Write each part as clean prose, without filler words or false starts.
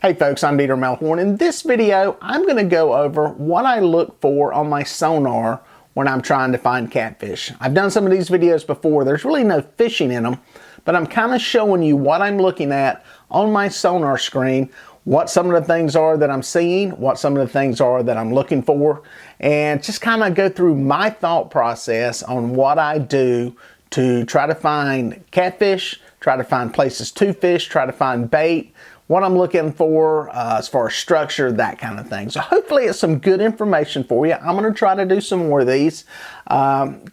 Hey folks, I'm Melhorn. In this video, I'm going to go over what I look for on my sonar when I'm trying to find catfish. I've done some of these videos before. There's really no fishing in them, but I'm kind of showing you what I'm looking at on my sonar screen, what some of the things are that I'm seeing, what some of the things are that I'm looking for, and just kind of go through my thought process on what I do to try to find catfish, try to find places to fish, try to find bait, what I'm looking for as far as structure, that kind of thing. So hopefully it's some good information for you. I'm going to try to do some more of these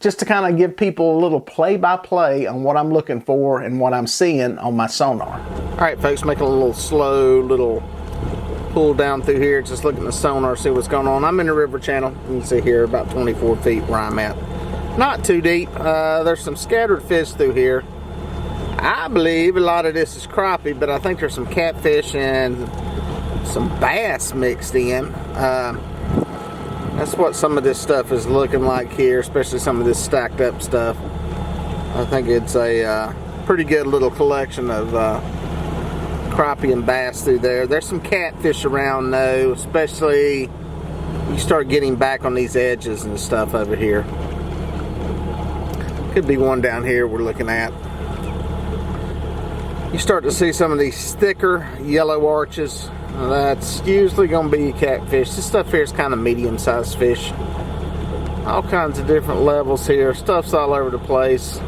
just to kind of give people a little play-by-play on what I'm looking for and what I'm seeing on my sonar. All right, folks, making a little slow little pull down through here, just looking at the sonar, see what's going on. I'm in the river channel. You can see here about 24 feet where I'm at. Not too deep. There's some scattered fish through here. I believe a lot of this is crappie, but I think there's some catfish and some bass mixed in. That's what some of this stuff is looking like here, especially some of this stacked up stuff. I think it's a pretty good little collection of crappie and bass through there. There's some catfish around though, especially you start getting back on these edges and stuff over here. Could be one down here we're looking at. You start to see some of these thicker yellow arches. That's usually going to be catfish. This stuff here is kind of medium-sized fish. All kinds of different levels here. Stuff's all over the place.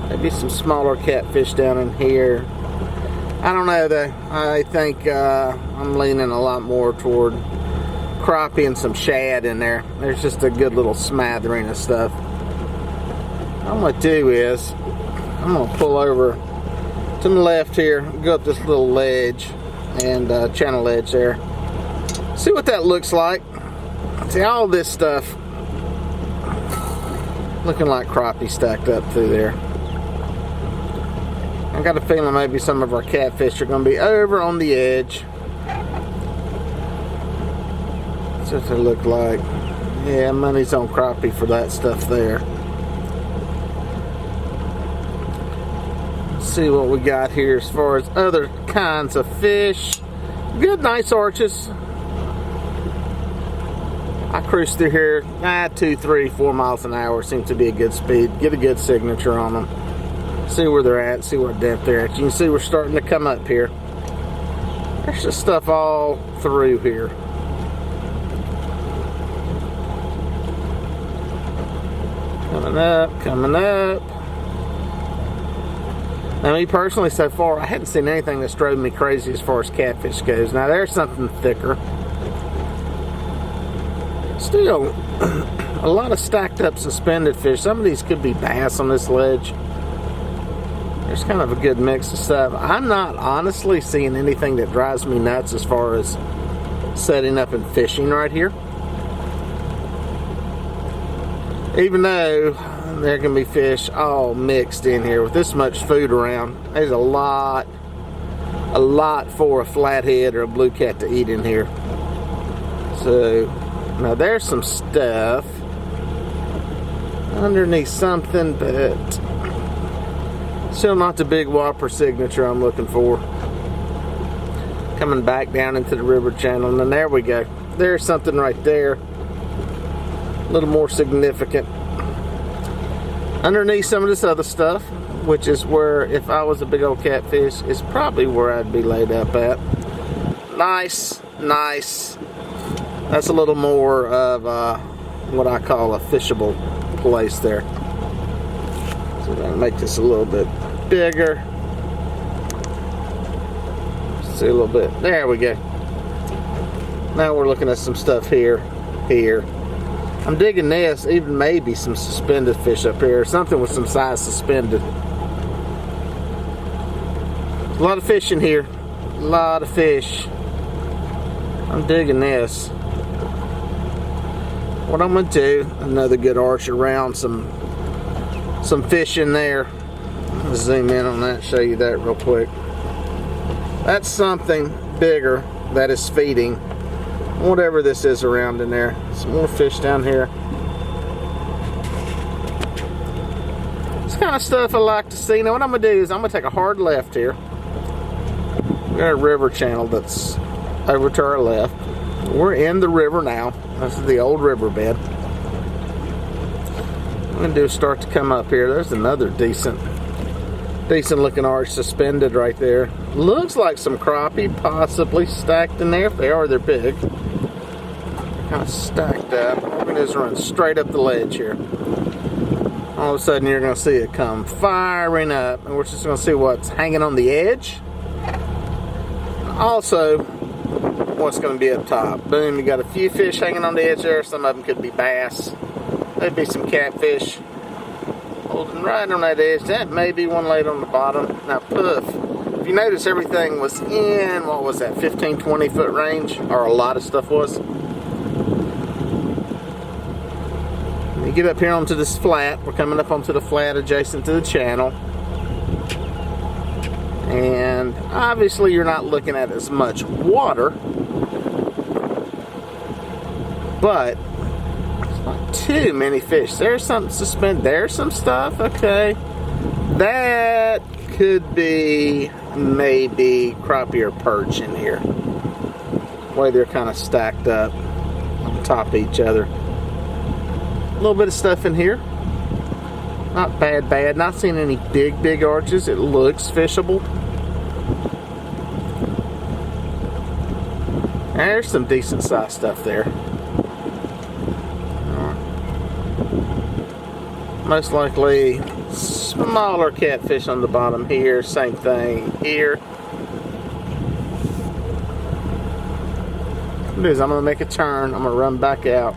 Maybe some smaller catfish down in here. I don't know though. I think I'm leaning a lot more toward crappie and some shad in there. There's just a good little smattering of stuff. What I'm going to do is I'm going to pull over to the left here, go up this little ledge and channel edge there. See what that looks like. See all this stuff looking like crappie stacked up through there. I got a feeling maybe some of our catfish are going to be over on the edge. That's what they look like. Yeah, money's on crappie for that stuff there. See what we got here as far as other kinds of fish. Good, nice arches. I cruise through here 2, 3, 4 miles an hour. Seems to be a good speed. Get a good signature on them. See where they're at. See what depth they're at. You can see we're starting to come up here. There's just stuff all through here. Coming up, coming up. Now, me personally, so far, I hadn't seen anything that's drove me crazy as far as catfish goes. Now, there's something thicker. Still, a lot of stacked up suspended fish. Some of these could be bass on this ledge. There's kind of a good mix of stuff. I'm not honestly seeing anything that drives me nuts as far as setting up and fishing right here. Even though there can be fish all mixed in here with this much food around. There's a lot for a flathead or a blue cat to eat in here. So now there's some stuff underneath something, but still not the big whopper signature I'm looking for. Coming back down into the river channel, and then there we go. There's something right there, a little more significant. Underneath some of this other stuff, which is where, if I was a big old catfish, is probably where I'd be laid up at. Nice, nice. That's a little more of what I call a fishable place there. So I'm gonna make this a little bit bigger. See a little bit. There we go. Now we're looking at some stuff here. I'm digging this, even maybe some suspended fish up here, something with some size suspended. A lot of fish in here, a lot of fish. I'm digging this. What I'm going to do, another good arch around some fish in there. Let's zoom in on that, show you that real quick. That's something bigger that is feeding whatever this is around in there. Some more fish down here. It's kind of stuff I like to see. Now what I'm going to do is I'm going to take a hard left here. We got a river channel that's over to our left. We're in the river now. This is the old riverbed. What I'm going to do is start to come up here. There's another decent looking arch suspended right there. Looks like some crappie possibly stacked in there. If they are, they're big. Kind of stacked up. What we're going to do is run straight up the ledge here. All of a sudden you're going to see it come firing up, and we're just going to see what's hanging on the edge. Also, what's going to be up top. Boom, you got a few fish hanging on the edge there. Some of them could be bass. There'd be some catfish holding right on that edge. That may be one laid on the bottom. Now, poof. If you notice, everything was in, what was that, 15, 20 foot range, or a lot of stuff was. You get up here onto this flat. We're coming up onto the flat adjacent to the channel. And obviously you're not looking at as much water, but there's not too many fish. There's something suspended. There's some stuff. Okay. That could be maybe crappie or perch in here. The way they're kind of stacked up on top of each other. A little bit of stuff in here. Not bad. Not seeing any big arches. It looks fishable. There's some decent sized stuff there. Most likely smaller catfish on the bottom here. Same thing here. What I'm gonna do is I'm gonna make a turn. I'm gonna run back out.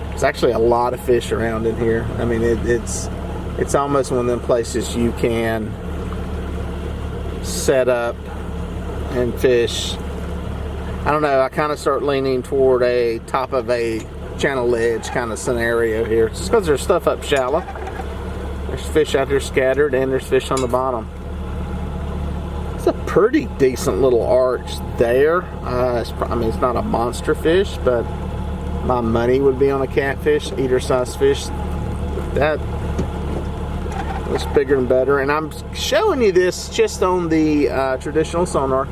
There's actually a lot of fish around in here. I mean, it's almost one of them places you can set up and fish. I don't know, I kind of start leaning toward a top of a channel ledge kind of scenario here. Just because there's stuff up shallow. There's fish out here scattered, and there's fish on the bottom. It's a pretty decent little arch there. I mean, it's not a monster fish, but my money would be on a catfish, eater size fish. That looks bigger and better. And I'm showing you this just on the traditional sonar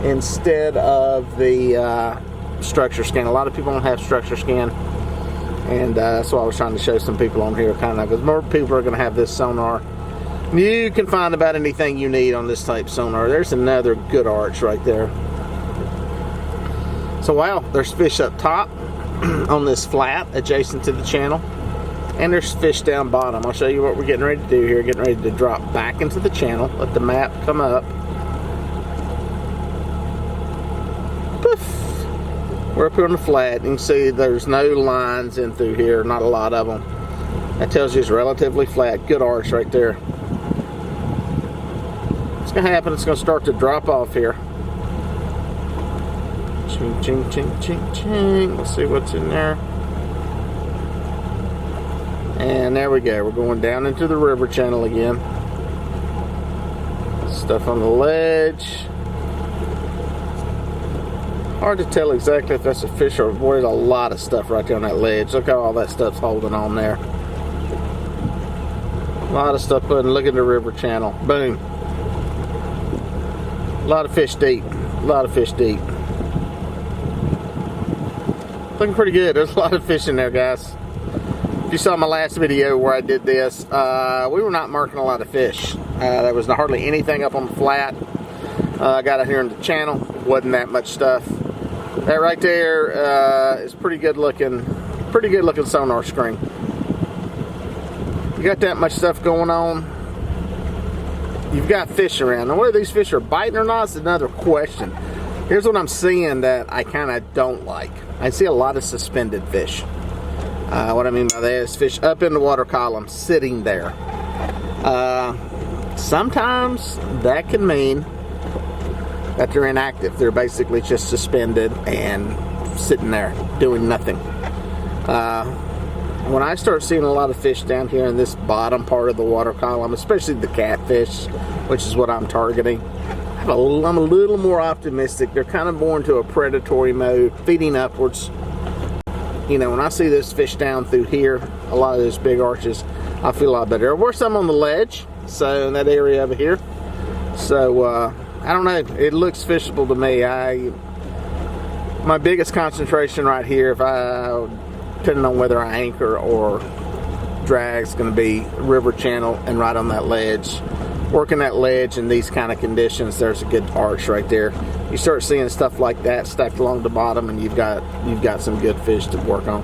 instead of the structure scan. A lot of people don't have structure scan, and that's why I was trying to show some people on here, kind of, because more people are going to have this sonar. You can find about anything you need on this type sonar. There's another good arch right there. So wow, there's fish up top on this flat adjacent to the channel, and there's fish down bottom. I'll show you what we're getting ready to do here. Getting ready to drop back into the channel. Let the map come up. Poof. We're up here on the flat. You can see there's no lines in through here, not a lot of them. That tells you it's relatively flat. Good arch right there. What's going to happen, it's going to start to drop off here. Ching, ching, ching, ching, ching. Let's see what's in there. And there we go. We're going down into the river channel again. Stuff on the ledge. Hard to tell exactly if that's a fish or boy, there's a lot of stuff right there on that ledge. Look how all that stuff's holding on there. A lot of stuff putting. Look at the river channel. Boom. A lot of fish deep. A lot of fish deep. Looking pretty good. There's a lot of fish in there, guys. If you saw my last video where I did this, we were not marking a lot of fish. There was hardly anything up on the flat. I got out here in the channel. Wasn't that much stuff. That right there is pretty good looking sonar screen. You got that much stuff going on, you've got fish around. Now whether these fish are biting or not is another question. Here's what I'm seeing that I kind of don't like. I see a lot of suspended fish. What I mean by that is fish up in the water column sitting there. Sometimes that can mean that they're inactive. They're basically just suspended and sitting there doing nothing. When I start seeing a lot of fish down here in this bottom part of the water column, especially the catfish, which is what I'm targeting, I'm a little more optimistic. They're kind of more into a predatory mode, feeding upwards. You know, when I see this fish down through here, a lot of those big arches, I feel a lot better. There were some on the ledge, so in that area over here. So I don't know, it looks fishable to me. My biggest concentration right here, depending on whether I anchor or drag, is going to be river channel and right on that ledge. Working that ledge in these kind of conditions, there's a good arch right there. You start seeing stuff like that stacked along the bottom, and you've got some good fish to work on.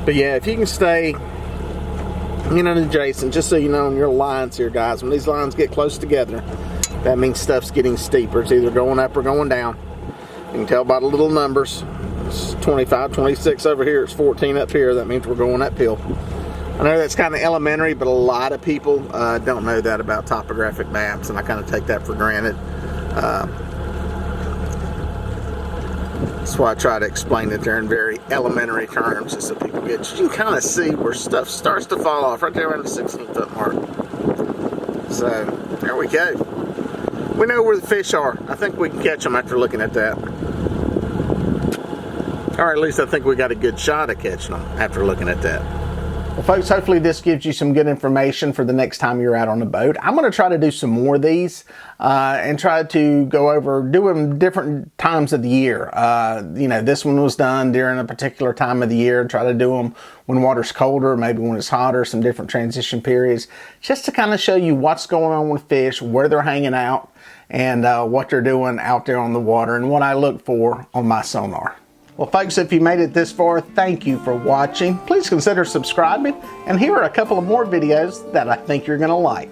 But yeah, if you can stay adjacent, just so you know on your lines here, guys, when these lines get close together, that means stuff's getting steeper. It's either going up or going down. You can tell by the little numbers. It's 25, 26 over here. It's 14 up here. That means we're going uphill. I know that's kind of elementary, but a lot of people don't know that about topographic maps, and I kind of take that for granted. That's why I try to explain it there in very elementary terms, just so people get, you can kind of see where stuff starts to fall off right there around the 16-foot mark. So there we go. We know where the fish are. I think we can catch them after looking at that. Or at least I think we got a good shot at catching them after looking at that. Well, folks, hopefully this gives you some good information for the next time you're out on the boat. I'm going to try to do some more of these and try to go over, do them different times of the year. This one was done during a particular time of the year. Try to do them when water's colder, maybe when it's hotter, some different transition periods, just to kind of show you what's going on with fish, where they're hanging out, and what they're doing out there on the water, and what I look for on my sonar. Well, folks, if you made it this far, thank you for watching. Please consider subscribing, and here are a couple of more videos that I think you're going to like.